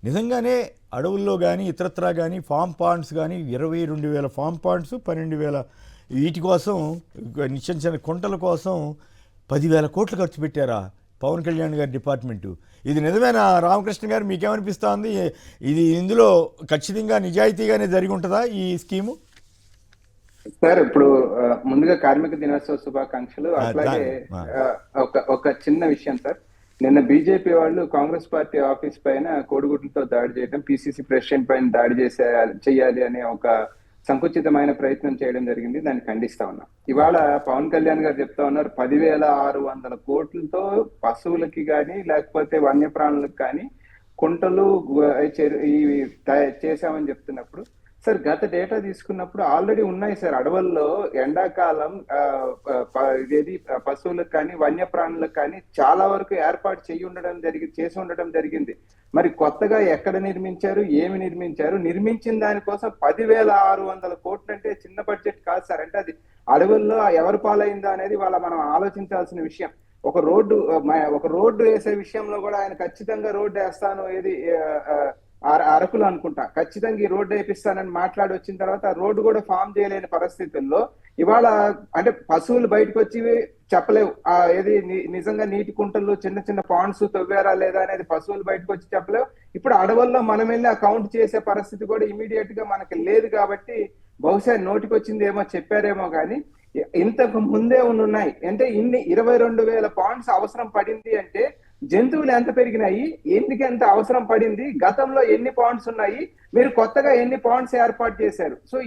నిజంగానే అడవుల్లో కానీ ఇతరత్రా కానీ ఫామ్ పాండ్స్ కానీ 22,000 ఫామ్ పాండ్స్ 12,000 వీటి కోసం చిన్న చిన్న కుంటల కోసం 10,000 కోట్లు ఖర్చు పెట్టారా పవన్ కళ్యాణ్ గారి డిపార్ట్మెంటు? ఇది నిజమేనా రామకృష్ణ గారు? మీకేమనిపిస్తోంది? ఇది ఇందులో ఖచ్చితంగా నిజాయితీగానే జరిగి ఉంటుందా ఈ స్కీము? సార్ ఇప్పుడు ముందుగా కార్మిక దినోత్సవ శుభాకాంక్షలు. అట్లాగే ఒక చిన్న విషయం సార్, నిన్న బీజేపీ వాళ్ళు కాంగ్రెస్ పార్టీ ఆఫీస్ పైన కోడిగుడ్లతో దాడి చేయడం, పిసిసి ప్రెసిడెంట్ పైన దాడి చేయాలి అనే ఒక సంకుచితమైన ప్రయత్నం చేయడం జరిగింది. దాన్ని ఖండిస్తా ఉన్నాం. ఇవాళ పవన్ కళ్యాణ్ గారు చెప్తా ఉన్నారు 10,600 కోట్లతో పశువులకి కానీ లేకపోతే వన్యప్రాణులకు కానీ కుంటలు ఇవి చేశామని చెప్తున్నప్పుడు, సార్ గత డేటా తీసుకున్నప్పుడు ఆల్రెడీ ఉన్నాయి సార్. అడవుల్లో ఎండాకాలం ఇదేది పశువులకు కానీ వన్యప్రాణులకు కానీ చాలా వరకు ఏర్పాటు చేసి ఉండడం జరిగింది. మరి కొత్తగా ఎక్కడ నిర్మించారు, ఏమి నిర్మించారు? నిర్మించిన దానికోసం 10,600 కోట్లు అంటే చిన్న బడ్జెట్ కాదు సార్. అంటే అది అడవుల్లో ఎవరు పాలైందో అనేది మనం ఆలోచించాల్సిన విషయం. ఒక రోడ్డు వేసే విషయంలో కూడా ఆయన ఖచ్చితంగా రోడ్డు వేస్తాను, ఏది అరకులు అనుకుంటా, ఖచ్చితంగా ఈ రోడ్డు వేపిస్తానని మాట్లాడి వచ్చిన తర్వాత ఆ రోడ్డు కూడా ఫామ్ చేయలేని పరిస్థితుల్లో ఇవాళ అంటే పశువులు బయటకు వచ్చి చెప్పలేవు ఏది నిజంగా నీటి కుంటలు చిన్న చిన్న పాండ్స్ తవ్వారా లేదా అనేది పశువులు బయటకు వచ్చి చెప్పలేవు. ఇప్పుడు అడవుల్లో మనం వెళ్ళి ఆ కౌంట్ చేసే పరిస్థితి కూడా ఇమీడియట్ గా మనకి లేదు. కాబట్టి బహుశా నోటికి వచ్చింది ఏమో చెప్పారేమో కానీ ఇంతకు ముందే ఉన్నాయి. అంటే 22,000 పాండ్స్ అవసరం పడింది అంటే జంతువులు ఎంత పెరిగినాయి, ఎందుకెంత అవసరం పడింది, గతంలో ఎన్ని పాయింట్స్ ఉన్నాయి, మీరు కొత్తగా ఎన్ని పాయింట్స్ ఏర్పాటు చేశారు. సో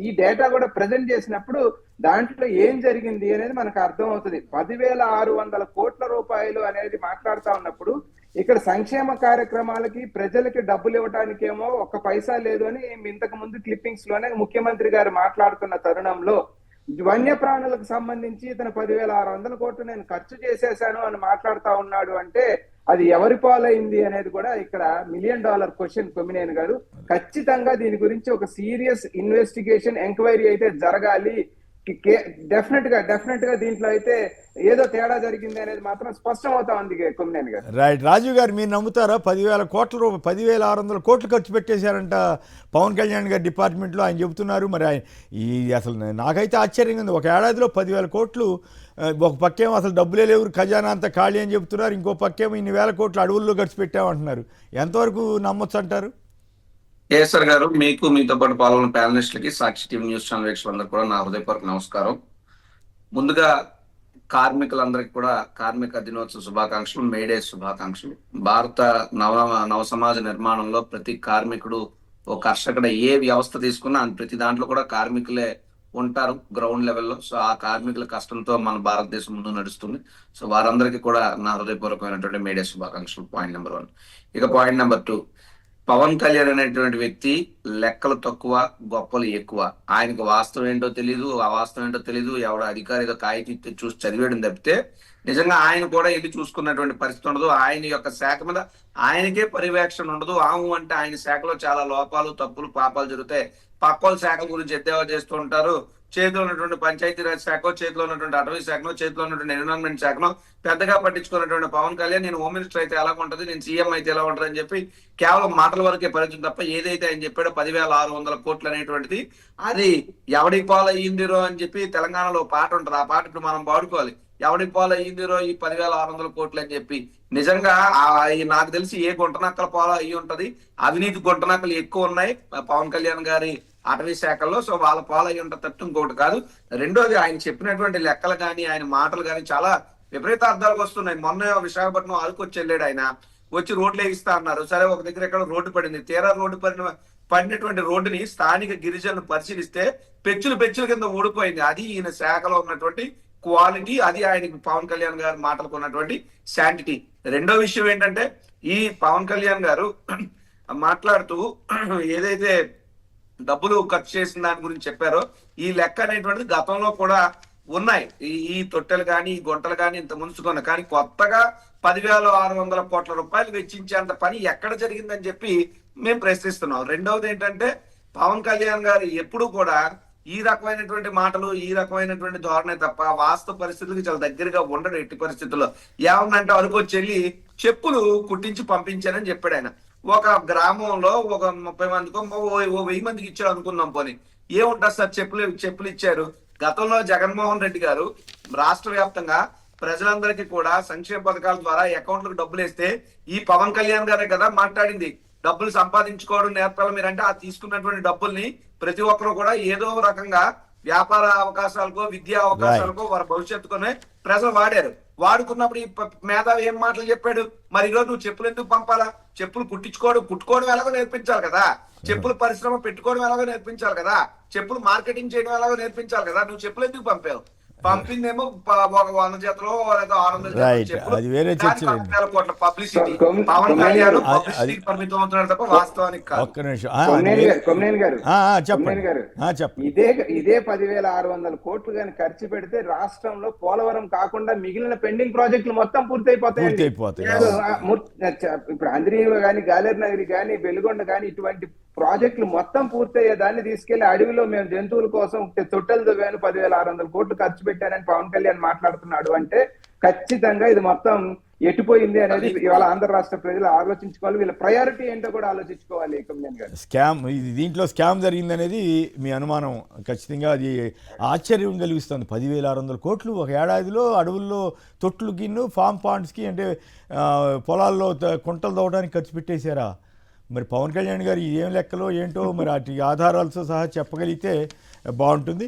ఈ డేటా కూడా ప్రజెంట్ చేసినప్పుడు దాంట్లో ఏం జరిగింది అనేది మనకు అర్థం అవుతుంది. 10,600 కోట్ల రూపాయలు అనేది మాట్లాడుతా ఉన్నప్పుడు ఇక్కడ సంక్షేమ కార్యక్రమాలకి ప్రజలకి డబ్బులు ఇవ్వడానికేమో ఒక్క పైసా లేదు అని ఇంతకు ముందు క్లిప్పింగ్స్ లోనే ముఖ్యమంత్రి గారు మాట్లాడుతున్న తరుణంలో వన్యప్రాణులకు సంబంధించి ఇతను 10,600 కోట్లు నేను ఖర్చు చేసేసాను అని మాట్లాడుతా ఉన్నాడు అంటే అది ఎవరి పాలైంది అనేది కూడా ఇక్కడ $1 మిలియన్ క్వశ్చన్. కొమ్మినేని గారు, ఖచ్చితంగా దీని గురించి ఒక సీరియస్ ఇన్వెస్టిగేషన్ ఎంక్వైరీ అయితే జరగాలి. డెఫినెట్ గా దీంట్లో అయితే ఏదో తేడా జరిగింది అనేది మాత్రం స్పష్టం అవుతా ఉంది కొమ్మినేని గారు. రైట్. రాజీవ్ గారు, మీరు నమ్ముతారా 10,600 కోట్లు ఖర్చు పెట్టేశారంట పవన్ కళ్యాణ్ గారి డిపార్ట్మెంట్లో ఆయన చెబుతున్నారు? మరి అసలు నాకైతే ఆశ్చర్యంగా ఉంది. ఒక ఏడాదిలో 10,000 కోట్లు, ఒక పక్కేమో అసలు డబ్బులే లేవు, ఖజానా అంతా ఖాళీ అని చెప్తున్నారు, ఇంకో పక్కేమో ఇన్ని వేల కోట్లు అడవుల్లో ఖర్చు పెట్టామంటున్నారు. ఎంతవరకు నమ్మొచ్చు అంటారు? కేసర్ గారు, మీకు మీతో పాటు పాల్గొన్న ప్యానలిస్టులకి, సాక్షి టీవీ న్యూస్ ఛానల్ వీక్షకులందరూ కూడా నా హృదయపూర్వక నమస్కారం. ముందుగా కార్మికులందరికీ కూడా కార్మిక దినోత్సవ శుభాకాంక్షలు, మేడే శుభాకాంక్షలు. భారత నవ సమాజ నిర్మాణంలో ప్రతి కార్మికుడు, ఓ కర్షకుడు ఏ వ్యవస్థ తీసుకున్నా ప్రతి దాంట్లో కూడా కార్మికులే ఉంటారు గ్రౌండ్ లెవెల్లో. సో ఆ కార్మికుల కష్టంతో మన భారతదేశం ముందు నడుస్తుంది. సో వారందరికీ కూడా నా హృదయపూర్వకమైనటువంటి మేడే శుభాకాంక్షలు. Point number 1. ఇక పాయింట్ నెంబర్ 2, పవన్ కళ్యాణ్ అనేటువంటి వ్యక్తి లెక్కలు తక్కువ, గొప్పలు ఎక్కువ. ఆయనకు వాస్తవం ఏంటో తెలీదు, అవాస్తవం ఏంటో తెలీదు. ఎవడో అధికారిగా కాగితం చూసి చదివేయడం తప్పితే నిజంగా ఆయన కూడా వెళ్ళి చూసుకున్నటువంటి పరిస్థితి ఉండదు. ఆయన యొక్క శాఖ మీద ఆయనకే పర్యవేక్షణ ఉండదు. ఆము అంటే ఆయన శాఖలో చాలా లోపాలు, తప్పులు, పాపాలు జరుగుతాయి. పక్కోల శాఖ గురించి ఎద్దేవా చేస్తూ ఉంటారు. చేతిలో ఉన్నటువంటి పంచాయతీరాజ్ శాఖ, చేతిలో ఉన్నటువంటి అటవీ శాఖను, చేతిలో ఉన్నటువంటి ఎన్విరాన్మెంట్ శాఖను పెద్దగా పట్టించుకున్నటువంటి పవన్ కళ్యాణ్ నేను హోమ్ మినిస్టర్ అయితే ఎలా ఉంటుంది, నేను సీఎం అయితే ఎలా ఉంటుంది అని చెప్పి కేవలం మాటల వరకే పరిచయం తప్ప ఏదైతే ఆయన చెప్పాడో 10,600 కోట్లు అనేటువంటిది అది ఎవడి పాలు అయ్యిందిరో అని చెప్పి తెలంగాణలో పాట ఉంటుంది. ఆ పాట ఇప్పుడు మనం పాడుకోవాలి. ఎవడి పాలు అయ్యిందిరో ఈ 10,600 కోట్లు అని చెప్పి. నిజంగా నాకు తెలిసి ఏ గుంటనక్కల పాలు అయ్యి ఉంటది. అవినీతి గుంటనక్కలు ఎక్కువ ఉన్నాయి పవన్ కళ్యాణ్ గారి అటవీ శాఖల్లో. సో వాళ్ళ పాలు అయ్యి ఉంటుంది తప్ప ఇంకొకటి కాదు. రెండోది, ఆయన చెప్పినటువంటి లెక్కలు కానీ ఆయన మాటలు కానీ చాలా విపరీతార్థాలకు వస్తున్నాయి. మొన్న విశాఖపట్నం ఆరుకొచ్చి వెళ్ళాడు ఆయన, వచ్చి రోడ్లు వేయిస్తా అన్నారు. సరే, ఒక దగ్గర ఎక్కడ రోడ్డు పడింది. తీరా రోడ్డు పడినటువంటి రోడ్డుని స్థానిక గిరిజనులు పరిశీలిస్తే పెచ్చులు కింద ఊడిపోయింది. అది ఈయన శాఖలో ఉన్నటువంటి క్వాలిటీ, అది ఆయనకి పవన్ కళ్యాణ్ గారు మాటలకు ఉన్నటువంటి శాంటిటీ. రెండో విషయం ఏంటంటే, ఈ పవన్ కళ్యాణ్ గారు మాట్లాడుతూ ఏదైతే డబ్బులు ఖర్చు చేసిన దాని గురించి చెప్పారో ఈ లెక్క అనేటువంటిది గతంలో కూడా ఉన్నాయి. ఈ తొట్టెలు కానీ ఈ గుంటలు కానీ ఇంత ముంచుకున్నా, కానీ కొత్తగా 10,600 కోట్ల రూపాయలు వెచ్చించేంత పని ఎక్కడ జరిగిందని చెప్పి మేము ప్రశ్నిస్తున్నాం. రెండవది ఏంటంటే, పవన్ కళ్యాణ్ గారు ఎప్పుడు కూడా ఈ రకమైనటువంటి మాటలు, ఈ రకమైనటువంటి ధోరణి తప్ప వాస్తవ పరిస్థితులకు చాలా దగ్గరగా ఉండడు ఎట్టి పరిస్థితుల్లో. ఏమన్నంటే అరకు వచ్చి చెప్పులు కుట్టించి పంపించానని చెప్పాడు ఆయన. ఒక గ్రామంలో ఒక 30 మందికో ఓ 1000 మందికి ఇచ్చారు అనుకుందాం. పోనీ ఏముంటుంది సార్, చెప్పులు ఇచ్చారు. గతంలో జగన్మోహన్ రెడ్డి గారు రాష్ట్ర వ్యాప్తంగా ప్రజలందరికీ కూడా సంక్షేమ పథకాల ద్వారా అకౌంట్లకు డబ్బులు వేస్తే ఈ పవన్ కళ్యాణ్ గారే కదా మాట్లాడింది, డబ్బులు సంపాదించుకోవడం నేర్పాలి మీరంటే ఆ తీసుకున్నటువంటి డబ్బుల్ని ప్రతి ఒక్కరు కూడా ఏదో రకంగా వ్యాపార అవకాశాలకో విద్యా అవకాశాలకో వారి భవిష్యత్తుకోనే ప్రజలు వాడారు. వాడుకున్నప్పుడు ఈ మేధావి ఏం మాటలు చెప్పాడు, మరి ఈరోజు నువ్వు చెప్పులు ఎందుకు పంపాలా? చెప్పులు కుట్టుకోవడం ఎలాగో నేర్పించాలి కదా, చెప్పులు పరిశ్రమ పెట్టుకోవడం ఎలాగో నేర్పించాలి కదా, చెప్పులు మార్కెటింగ్ చేయడం ఎలాగో నేర్పించాలి కదా. నువ్వు చెప్పులు ఎందుకు పంపావు? పంపిందేమో ఒక 100 జతలో లేదా 600 Right. చెప్పులు, అది వేరే చర్చ లేదు. 1000 కోట్ల పబ్లిసిటీ. పవన్ కొమ్మినేని కళ్యాణ్ గారు, పబ్లిసిటీకి పరిమితం అవుతున్నాడు తప్ప వాస్తవానికి కాదు. ఒక్క నిమిషం కొమ్మినేని గారు, చెప్పండి గారు, చెప్పండి. ఇదే 10,600 కోట్లు కానీ ఖర్చు పెడితే రాష్ట్రంలో పోలవరం కాకుండా మిగిలిన పెండింగ్ ప్రాజెక్టులు మొత్తం పూర్తయిపోతాయి. పూర్తయిపోతాయి. ఇప్పుడు అంద్రీలో కానీ, గాలేరు నగరి కానీ, వెలుగొండ కానీ ఇటువంటి ప్రాజెక్టులు మొత్తం పూర్తయ్యే దాన్ని తీసుకెళ్లి అడవిలో మేము జంతువుల కోసం తొట్టెలు దువ్వాను 10,600 కోట్లు ఖర్చు పెట్టానని పవన్ కళ్యాణ్ మాట్లాడుతున్నాడు అంటే ఖచ్చితంగా ఇది మొత్తం ఎటుపోయింది అనేది ఇవాళ ఆంధ్ర రాష్ట్ర ప్రజలు ఆలోచించుకోవాలి. వీళ్ళ ప్రయారిటీ ఏంటో కూడా ఆలోచించుకోవాలి. కొమ్మినేని గారు, స్కామ్, ఇది దీంట్లో స్కామ్ జరిగిందనేది మీ అనుమానం ఖచ్చితంగా అది ఆశ్చర్యం కలిగిస్తుంది. 10,600 కోట్లు ఒక ఏడాదిలో అడవుల్లో తొట్లు గిన్ను ఫామ్ పాండ్స్కి అంటే పొలాల్లో కుంటలు తవ్వడానికి ఖర్చు పెట్టేశారా? మరి పవన్ కళ్యాణ్ గారు ఏం లెక్కలో ఏంటో మరి వాటి ఆధారాలతో సహా చెప్పగలిగితే బాగుంటుంది.